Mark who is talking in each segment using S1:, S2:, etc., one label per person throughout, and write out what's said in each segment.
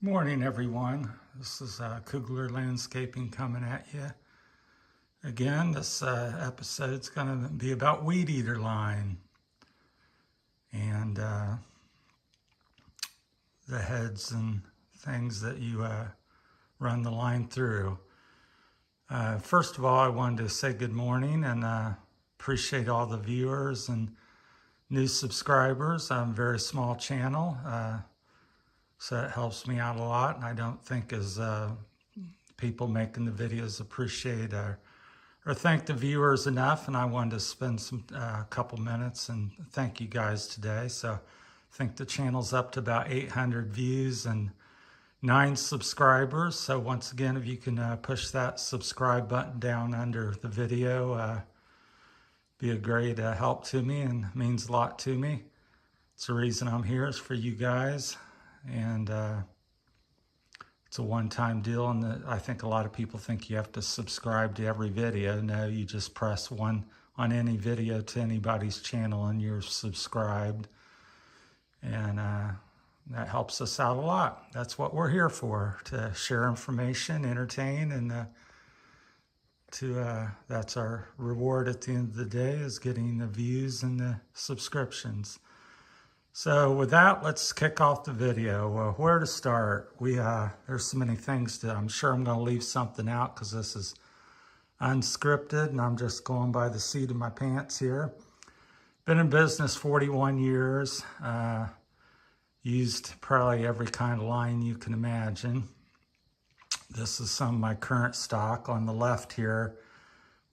S1: Morning, everyone. This is Koogler Landscaping coming at you again. This episode's going to be about weed eater line and the heads and things that you run the line through. First of all, I wanted to say good morning and appreciate all the viewers and new subscribers. I'm a very small channel. So it helps me out a lot, and I don't think as people making the videos appreciate or thank the viewers enough, and I wanted to spend some couple minutes and thank you guys today. So I think the channel's up to about 800 views and 9 subscribers. So once again, if you can push that subscribe button down under the video, be a great help to me and means a lot to me. It's the reason I'm here is for you guys. And it's a one-time deal, and I think a lot of people think you have to subscribe to every video. No, you just press one on any video to anybody's channel and you're subscribed, and that helps us out a lot. That's what we're here for, to share information, entertain, and that's our reward at the end of the day, is getting the views and the subscriptions. So with that, let's kick off the video. Where to start? There's so many things to, I'm sure I'm going to leave something out because this is unscripted and I'm just going by the seat of my pants here. Been in business 41 years. Used probably every kind of line you can imagine. This is some of my current stock. On the left here,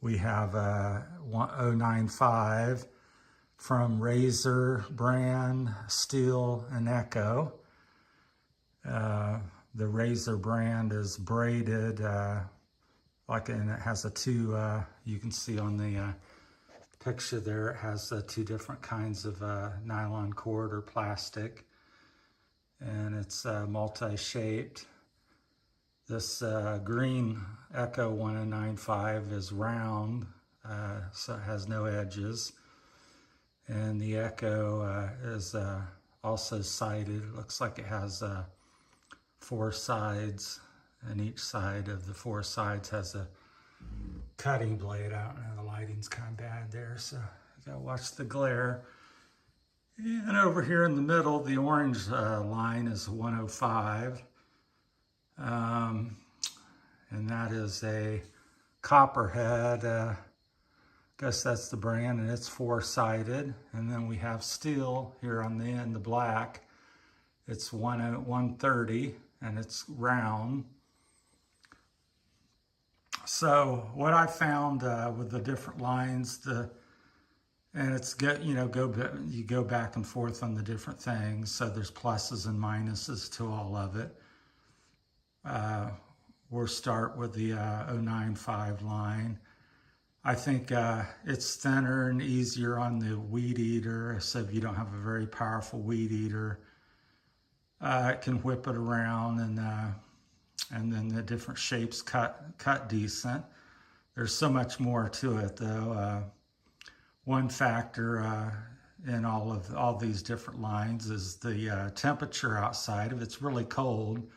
S1: we have 095. From Razor brand, Steel, and Echo. The Razor brand is braided, and it has you can see on the picture there, it has 2 different kinds of nylon cord or plastic, and it's multi-shaped. This green Echo 1095 is round, so it has no edges. And the Echo is also sided. It looks like it has 4 sides, and each side of the 4 sides has a cutting blade out. And the lighting's kind of bad there, so you gotta watch the glare. And over here in the middle, the orange line is 105. And that is a copperhead. Guess that's the brand, and it's 4-sided. And then we have Steel here on the end, the black. It's 130, and it's round. So what I found with the different lines, and it's you go back and forth on the different things. So there's pluses and minuses to all of it. We'll start with the 095 line. I think it's thinner and easier on the weed eater, so if you don't have a very powerful weed eater, it can whip it around, and then the different shapes cut decent. There's so much more to it, though. One factor in all these different lines is the temperature outside. If it's really cold,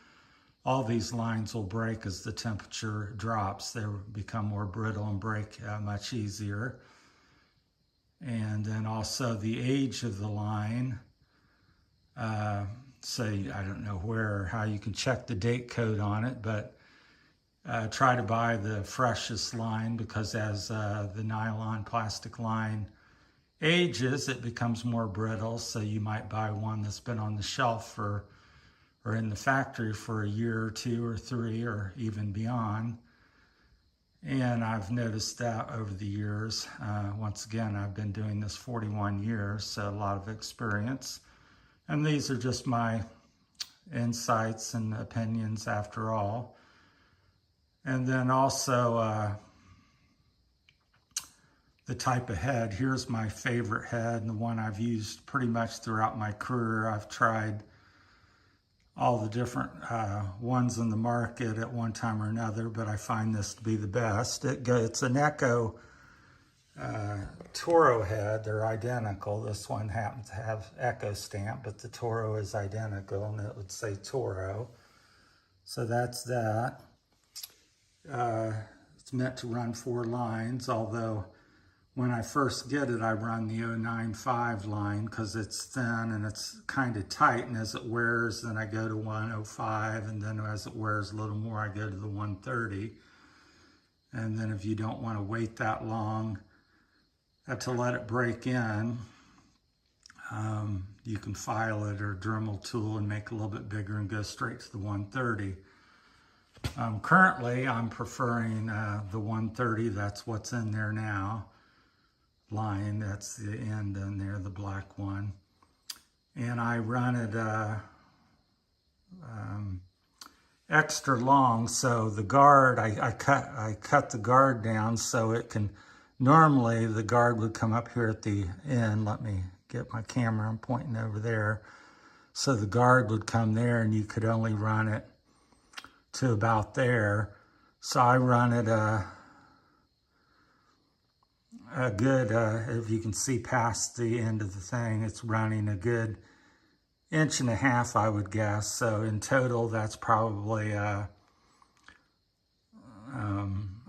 S1: all these lines will break as the temperature drops. They become more brittle and break much easier. And then also the age of the line. So I don't know where or how you can check the date code on it, but try to buy the freshest line, because as the nylon plastic line ages, it becomes more brittle. So you might buy one that's been on the shelf or in the factory for a year or 2 or 3 or even beyond. And I've noticed that over the years. Once again, I've been doing this 41 years, so a lot of experience. And these are just my insights and opinions after all. And then also the type of head. Here's my favorite head, and the one I've used pretty much throughout my career. I've tried all the different ones in the market at one time or another, but I find this to be the best. It's an Echo Toro head. They're identical. This one happens to have Echo stamp, but the Toro is identical, and it would say Toro. So that's that. It's meant to run 4 lines, although when I first get it, I run the 095 line because it's thin and it's kind of tight, and as it wears, then I go to 105, and then as it wears a little more, I go to the 130. And then if you don't want to wait that long to let it break in, you can file it or Dremel tool and make it a little bit bigger and go straight to the 130. Currently, I'm preferring the 130. That's what's in there now. Line, that's the end in there, the black one. And I run it extra long, so the guard, I cut the guard down so it can, normally the guard would come up here at the end. Let me get my camera, I'm pointing over there. So the guard would come there and you could only run it to about there. So I run it a good, if you can see past the end of the thing, it's running a good 1.5 inches, I would guess. So in total, that's probably, I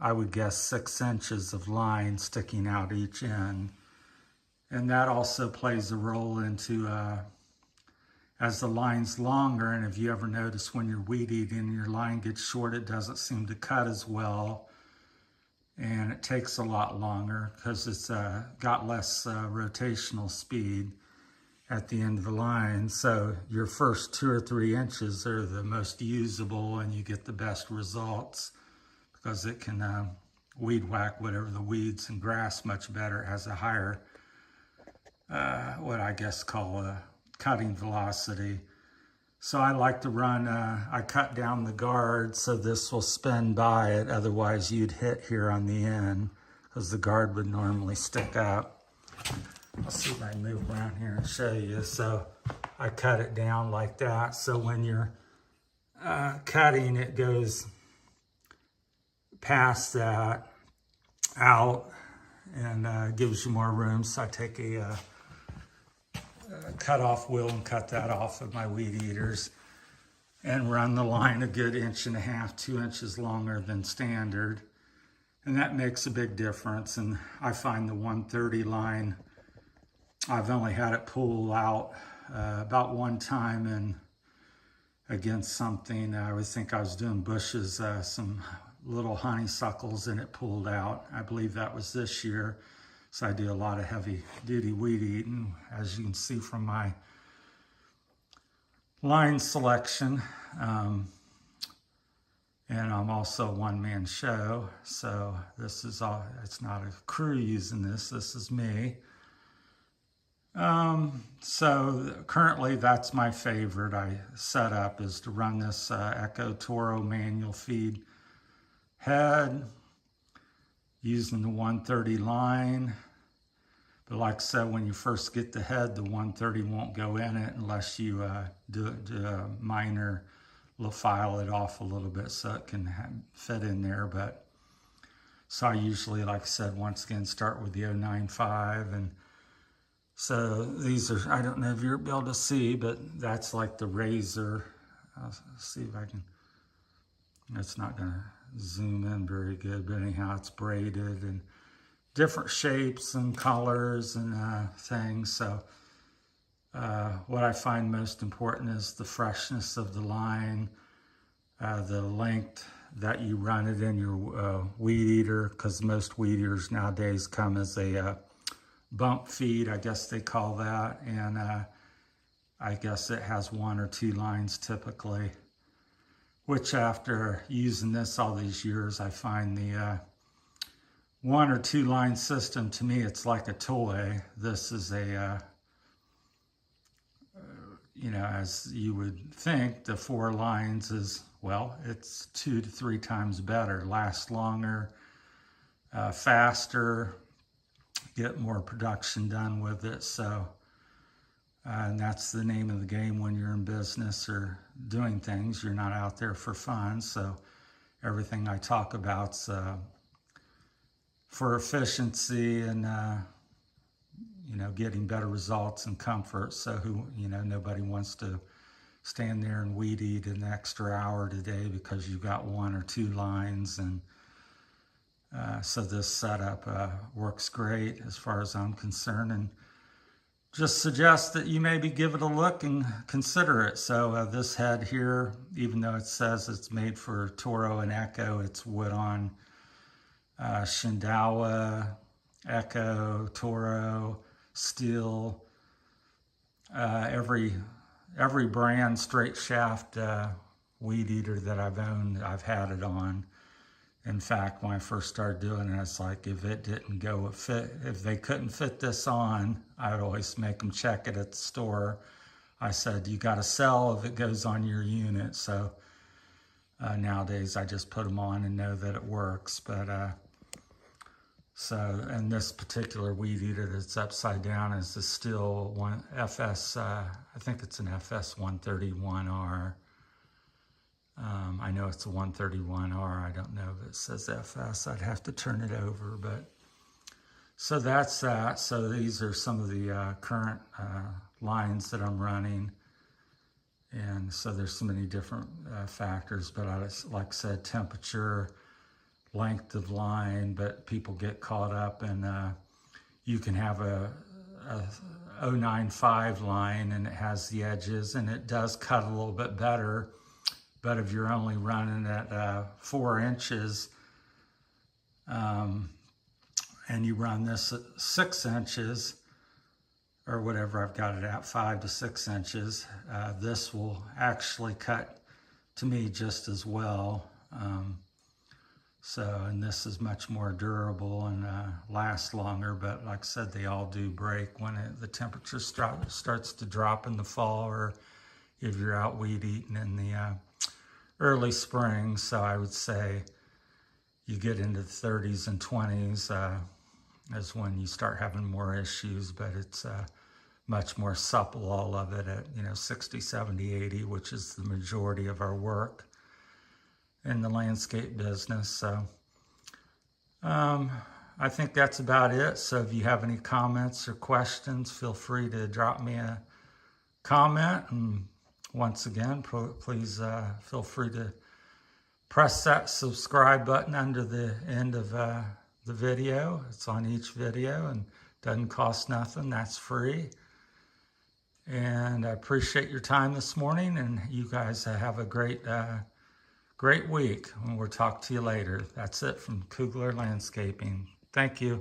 S1: would guess 6 inches of line sticking out each end. And that also plays a role into, as the line's longer, and if you ever notice when you're weed eating and your line gets short, it doesn't seem to cut as well. And it takes a lot longer because it's got less rotational speed at the end of the line. So your first 2 or 3 inches are the most usable and you get the best results because it can weed whack whatever the weeds and grass much better. It has a higher, what I guess call a cutting velocity. So I like to run, I cut down the guard so this will spin by it. Otherwise you'd hit here on the end because the guard would normally stick up. I'll see if I can move around here and show you. So I cut it down like that. So when you're cutting, it goes past that out and gives you more room. So I take a cut off wheel and cut that off of my weed eaters and run the line a good 1.5 inches, 2 inches longer than standard. And that makes a big difference. And I find the 130 line, I've only had it pull out about one time and against something. I would think I was doing bushes, some little honeysuckles, and it pulled out. I believe that was this year. So I do a lot of heavy duty weed eating, as you can see from my line selection. And I'm also a one-man show. So this is all, it's not a crew using this is me. So currently that's my favorite I set up, is to run this Echo Toro manual feed head using the 130 line. But like I said, when you first get the head, the 130 won't go in it unless you do a minor, file it off a little bit so it can fit in there. But so I usually, like I said, once again, start with the 095. And so these are, I don't know if you'll be able to see, but that's like the razor. I'll see if I can, it's not gonna zoom in very good, but anyhow, it's braided and different shapes and colors and things. So what I find most important is the freshness of the line, the length that you run it in your weed eater, because most weed eaters nowadays come as a bump feed, I guess they call that. And I guess it has 1 or 2 lines typically, which after using this all these years, I find the 1 or 2 line system, to me, it's like a toy. This is a, you know, as you would think, the 4 lines is, well, it's 2 to 3 times better, lasts longer, faster, get more production done with it. So, and that's the name of the game when you're in business or doing things. You're not out there for fun. So everything I talk about's for efficiency and, you know, getting better results and comfort. So who, you know, nobody wants to stand there and weed eat an extra hour today because you've got 1 or 2 lines. And so this setup works great as far as I'm concerned, and just suggest that you maybe give it a look and consider it. So this head here, even though it says it's made for Toro and Echo, it's wood on Shindawa, Echo, Toro, Steel, every brand straight shaft weed eater that I've owned, I've had it on. In fact, when I first started doing it, it's like if it didn't go if they couldn't fit this on, I would always make them check it at the store. I said, you got to sell if it goes on your unit. So nowadays I just put them on and know that it works. But and this particular weed eater that's upside down is the Steel one FS. I think it's an FS 131R. I know it's a 131R. I don't know if it says FS. I'd have to turn it over, but so that's that. So these are some of the current lines that I'm running, and so there's so many different factors. But like I said, temperature, length of line. But people get caught up, and you can have a 095 line, and it has the edges, and it does cut a little bit better. But if you're only running at 4 inches, and you run this at 6 inches, or whatever I've got it at, 5 to 6 inches, this will actually cut, to me, just as well. And this is much more durable and lasts longer, but like I said, they all do break when the temperature starts to drop in the fall, or if you're out weed eating in the early spring. So I would say you get into the 30s and 20s is when you start having more issues, but it's much more supple, all of it at 60, 70, 80, which is the majority of our work in the landscape business. So I think that's about it. So if you have any comments or questions, feel free to drop me a comment. And once again, please feel free to press that subscribe button under the end of the video. It's on each video and doesn't cost nothing. That's free. And I appreciate your time this morning, and you guys have a great week, and we'll talk to you later. That's it from Koogler Landscaping. Thank you.